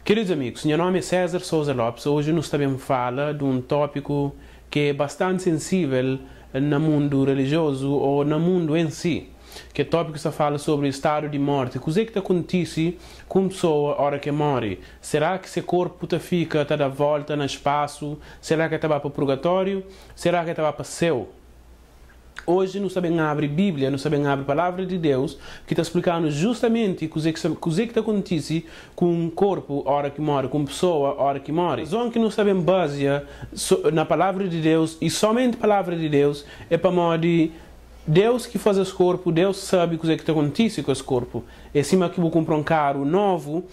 Queridos amigos, meu nome é César Souza Lopes. Hoje nós também fala de um tópico que é bastante sensível no mundo religioso ou no mundo em si. Que é tópico que fala sobre o estado de morte. O que é que acontece com a pessoa na hora que morre? Será que seu corpo fica da volta no espaço? Será que está para o purgatório? Será que está para o céu? Hoje nós também abre a Bíblia, nós também abre a Palavra de Deus, que está explicando justamente o que acontece com o corpo na hora que morre, com a pessoa na hora que morre. A razão que nós também baseia na Palavra de Deus, e somente a Palavra de Deus, é para morrer. Deus que faz esse corpo, Deus sabe o que acontece com esse corpo. É cima que vou comprar um carro novo,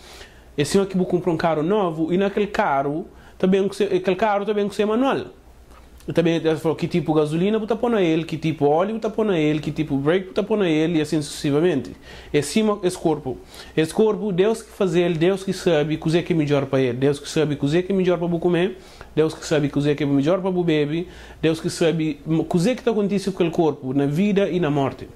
e naquele carro também é manual. Também falou que tipo de gasolina você põe na ele, que tipo de óleo você põe na ele, que tipo de brake você põe na ele, e assim sucessivamente. É cima esse corpo. Esse corpo, Deus que faz ele, Deus que sabe o que é melhor para ele, Deus que sabe o que é melhor para você comer, Deus que sabe o que é melhor para você beber, Deus que sabe o que está acontecendo com aquele corpo, na vida e na morte.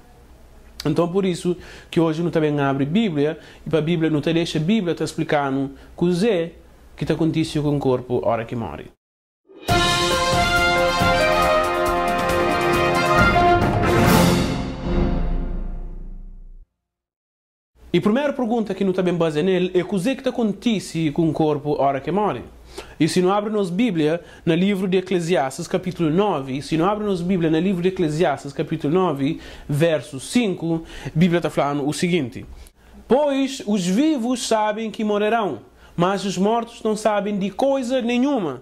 Então, por isso que hoje nós também abre a Bíblia, e para a Bíblia não te deixa a Bíblia te explicando o que está acontecendo com o corpo na hora que morre. E a primeira pergunta que nós também baseia nele é o que acontece com o corpo na hora que morre. E se não abre nos Bíblia, no livro de Eclesiastes, capítulo 9, verso 5, a Bíblia está falando o seguinte: pois os vivos sabem que morrerão, mas os mortos não sabem de coisa nenhuma.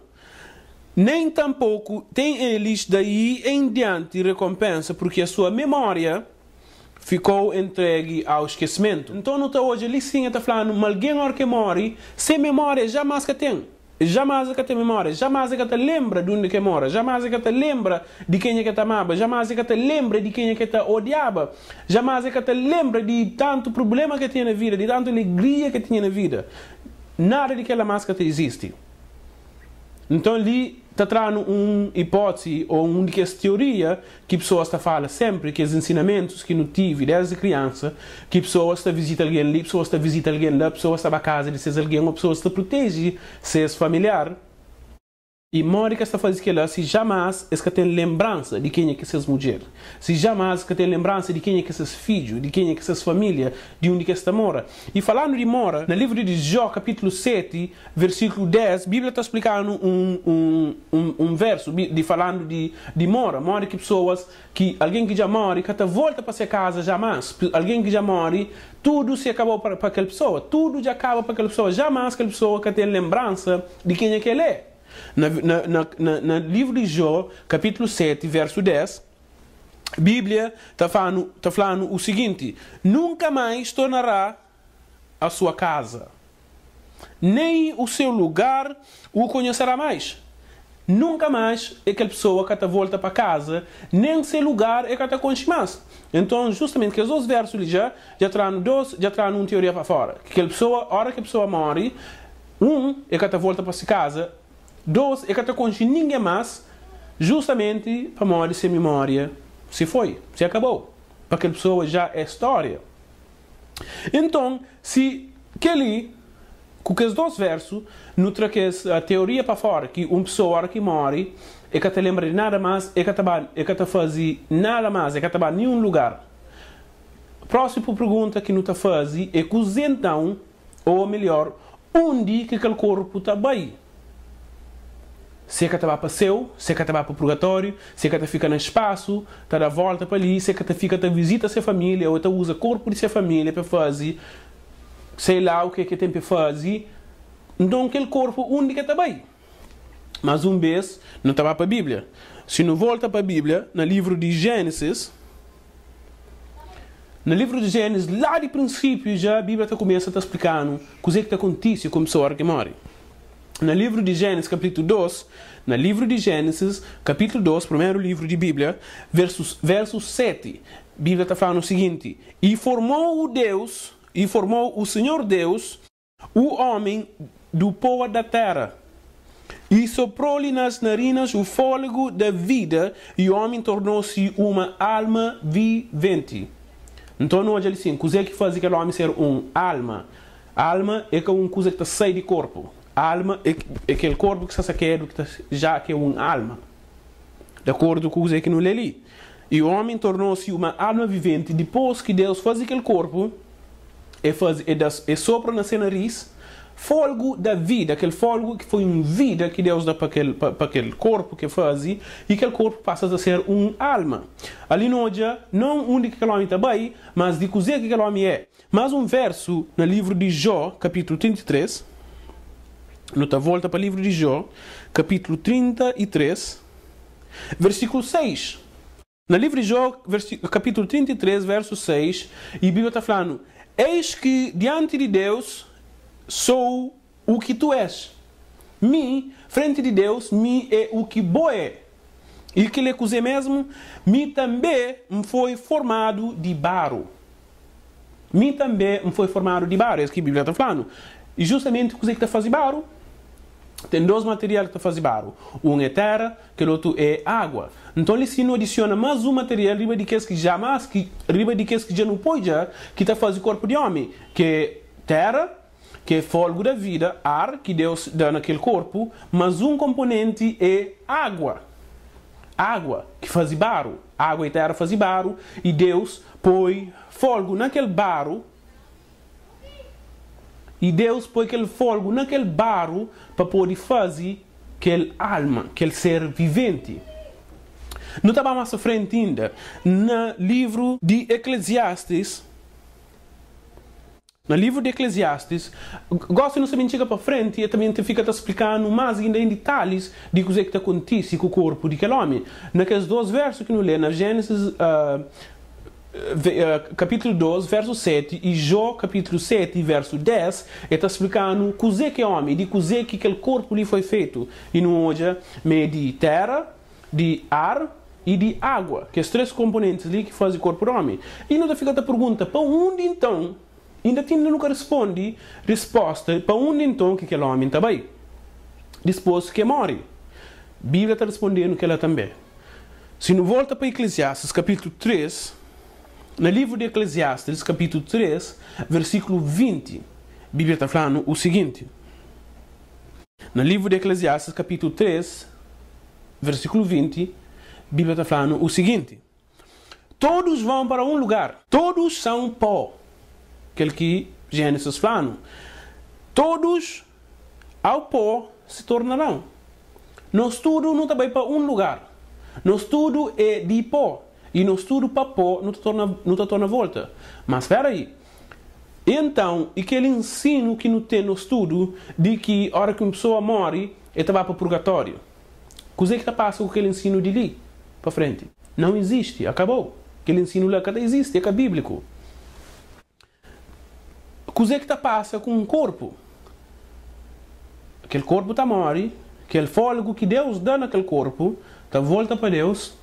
Nem tampouco têm eles daí em diante recompensa, porque a sua memória ficou entregue ao esquecimento. Então, não está hoje ali sim, está falando, mas alguém na hora que morre, sem memória, jamais que tem. Jamais que tem memória, jamais que te lembra de onde que mora, jamais que te lembra de quem é que te amava, jamais que te lembra de quem é que te odiava, jamais que te lembra de tanto problema que tinha na vida, de tanta alegria que tinha na vida. Nada daquela máscara existe. Então, ali está trazendo uma hipótese ou uma teoria que pessoas falam sempre, que os ensinamentos que não tive desde criança, que pessoas visitam alguém ali, pessoas visitam alguém lá, pessoas estão à casa de seus alguém, uma pessoa está protege seus familiares. E morre que está fazendo aquilo se jamais que tem lembrança de quem é que essas mulheres, se jamais que tem lembrança de quem é que esses filhos, de quem é que essas famílias, de onde que está mora. E falando de mora, no livro de Jó, capítulo 7, versículo 10, a Bíblia está explicando um verso falando de mora que pessoas, que alguém que já morre, que até volta para sua casa jamais, alguém que já morre, tudo se acabou para aquela pessoa, tudo já acaba para aquela pessoa, jamais aquela pessoa que tem lembrança de quem é que ele é. No livro de Jó, capítulo 7, verso 10, a Bíblia está falando o seguinte: nunca mais tornará a sua casa, nem o seu lugar o conhecerá mais. Nunca mais é aquela pessoa que volta para casa, nem seu lugar é que te conhece mais. Então, justamente, que os dois versos já trazem uma teoria para fora. Que aquela pessoa, a hora que a pessoa morre, é que volta para sua casa, dois, é que não conhece ninguém mais, justamente para morrer sem memória. Se foi, se acabou. Para aquela pessoa já é história. Então, se com aqueles dois versos, não traz a teoria para fora, que uma pessoa, a hora que morre, é que te lembra de nada mais, é que te faz nada mais, é que te vai em nenhum lugar. A próxima pergunta que não te faz é que então, ou melhor, onde que aquele corpo está bem? Se é que está para o céu, se é que está para o purgatório, se é que fica no espaço, está da volta para ali, se é que fica a visita a sua família, ou usa o corpo de sua família para fazer, sei lá o que é que tem para fazer. Então aquele corpo, onde que está bem? Mas vez, não estava para a Bíblia. Se não volta para a Bíblia, no livro de Gênesis, lá de princípio já a Bíblia começa a explicar o que acontece com a pessoa que morre. No livro de Gênesis, capítulo 2, primeiro livro de Bíblia, verso 7, a Bíblia está falando o seguinte: e formou o Senhor Deus, o homem do pó da terra, e soprou-lhe nas narinas o fôlego da vida, e o homem tornou-se uma alma vivente. Então, hoje ele sim, o que faz aquele homem ser uma alma Alma é uma coisa que está sai do corpo. Alma é aquele corpo que está saqueado, que já que é uma alma. De acordo com o que não lê ali. E o homem tornou-se uma alma vivente depois que Deus faz aquele corpo e sopra na seu nariz fogo da vida, aquele fogo que foi uma vida que Deus dá para aquele corpo que faz, e aquele corpo passa a ser uma alma. Ali no dia, não onde aquele homem está bem, mas de cozer que aquele homem é. Mas um verso no livro de Jó, capítulo 33, nota volta para o livro de Jó, capítulo 33, versículo 6. No livro de Jó, capítulo 33, verso 6, e a Bíblia está falando: eis que diante de Deus sou o que tu és. Frente de Deus, é o que bo é. E que lhe acusei mesmo, também me foi formado de barro. Também me foi formado de barro. É isso que a Bíblia está falando. E justamente o que está fazendo barro, tem dois materiais que está fazendo barro. Um é terra, que o outro é água. Então ele se não adiciona mais um material riba de que já não pode, que está fazendo o corpo de homem, que é terra, que é fogo da vida, ar, que Deus dá naquele corpo, mas um componente é água. Água, que faz barro. Água e terra fazem barro, e Deus põe fogo naquele barro, e Deus põe aquele fogo naquele barro para poder fazer aquele alma, aquele ser vivente. Não estava mais à frente ainda. No livro de Eclesiastes, gosto de não saber chegar para frente e também fica explicando mais ainda em detalhes de o que acontece com o corpo daquele homem. Naqueles dois versos que não lê, na Gênesis capítulo 2, verso 7, e Jó, capítulo 7, verso 10, está explicando o que é homem, de o que aquele corpo lhe foi feito. E não hoje, de terra, de ar e de água, que são os três componentes ali que fazem o corpo do homem. E não fica a pergunta, para onde então? Ainda nunca resposta para onde então que aquele homem está bem? Depois que morre. A Bíblia está respondendo que ela também. Se não volta para Eclesiastes, capítulo 3, no livro de Eclesiastes, capítulo 3, versículo 20, a Bíblia está falando o seguinte. No livro de Eclesiastes, capítulo 3, versículo 20, a Bíblia está falando o seguinte: todos vão para um lugar, todos são pó. Aquele que Gênesis falando. Todos ao pó se tornarão. Nós tudo não está bem para um lugar. Nós tudo é de pó. E nós tudo para pó não te torna volta. Mas espera aí. Então, aquele ensino que não tem no estudo de que a hora que uma pessoa morre, ele vai para o purgatório. O que está passando com aquele ensino de ali para frente? Não existe. Acabou. Aquele ensino lá cada existe. É bíblico. O que está passa com um corpo? Aquele corpo está morre, aquele fôlego que Deus dá naquele corpo, está volta para Deus.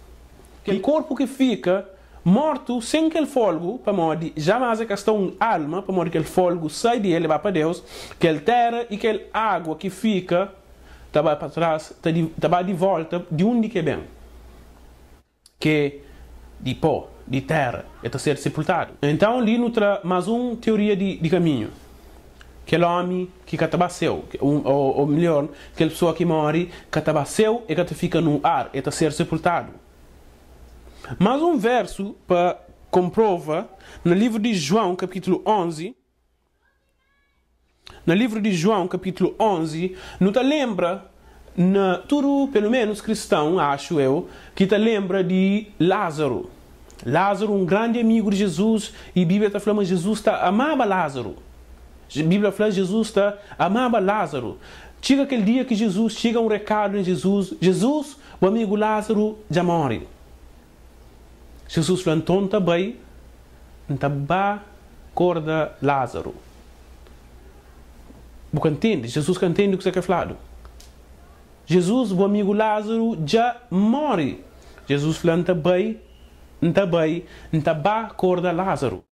Aquele corpo que fica morto sem aquele fôlego, para morrer, jamais é questão de alma, para morrer aquele fôlego sai dele, vai para Deus. Aquele terra e aquele água que fica, está para trás, está de volta de onde que é bem. Que de pó, de terra, está a ser sepultado. Então, ali não traz mais uma teoria de caminho. Aquele homem que catabaceu, ou melhor, aquela pessoa que morre, catabaceu e que fica no ar, está a ser sepultado. Mais um verso para comprova, no livro de João, capítulo 11, no livro de João, capítulo 11, não te lembra, tudo, pelo menos cristão, acho eu, que te lembra de Lázaro. Lázaro, um grande amigo de Jesus, e a Bíblia está falando que Jesus amava Lázaro. A Bíblia fala que Jesus amava Lázaro. Chega aquele dia que Jesus, chega um recado em Jesus, o amigo Lázaro já morre. Jesus falou, então está bem, acorda Lázaro. Você entende? Jesus entende o que você quer falar. Jesus, o amigo Lázaro, já morre. Jesus falou, está bem, acorda Lázaro.